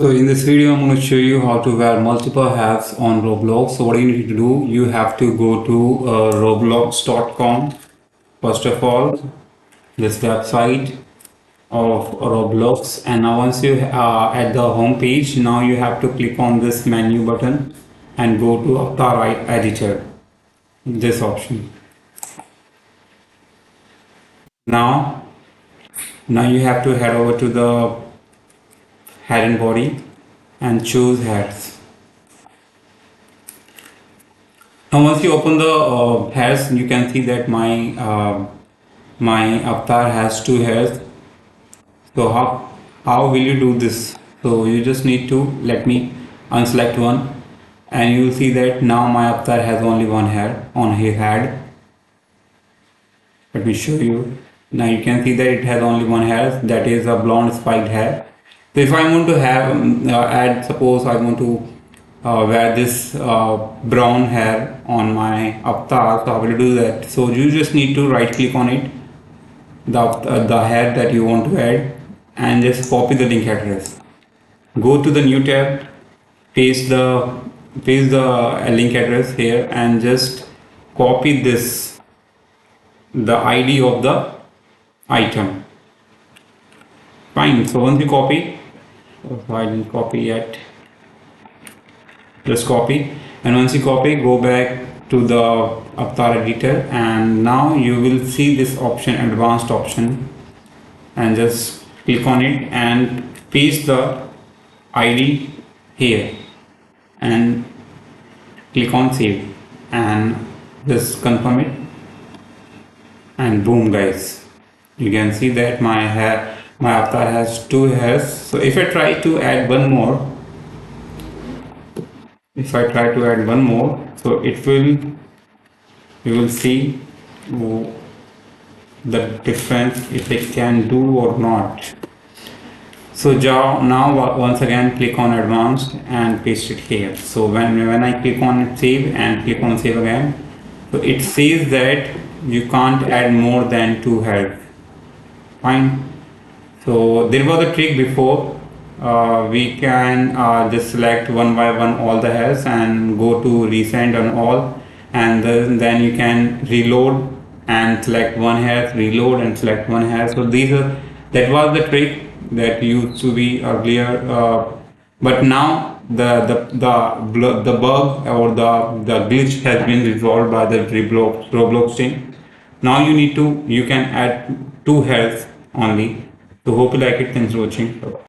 So in this video, I'm going to show you how to wear multiple hats on Roblox. So what you need to do, you have to go to roblox.com. First of all, this website of Roblox, and now once you at the home page, now you have to click on this menu button and go to Avatar Editor, this option. Now, now you have to head over to the head and body and choose hats. Now once you open the hairs, you can see that my avatar has two hairs. So how will you do this? So you just need to let me unselect one, and you will see that now my avatar has only one hair on his head. Let me show you. Now you can see that it has only one hair, that is a blonde spiked hair. So if I want to have add, suppose I want to wear this brown hair on my avatar, so I will do that. So you just need to right click on it, the hair that you want to add, and just copy the link address. Go to the new tab, paste the link address here, and just copy this, the ID of the item. Fine. So once you copy, I didn't copy yet. Just copy, and once you copy, go back to the avatar editor, and now you will see this option, advanced option, and just click on it and paste the ID here and click on save and just confirm it, and boom guys, you can see that my avatar has two hairs. So if I try to add one more, so you will see the difference, if it can do or not. So now once again click on advanced and paste it here. So when I click on save and click on save again, so it says that you can't add more than two hairs. Fine. So there was a trick before. We can just select one by one all the hairs and go to resend on all, and then you can reload and select one hair, reload and select one hair. So that was the trick that used to be earlier, but now the bug or the glitch has been resolved by the Roblox team. Now you can add two hairs only. So hope you like it. Thanks for watching. Bye-bye.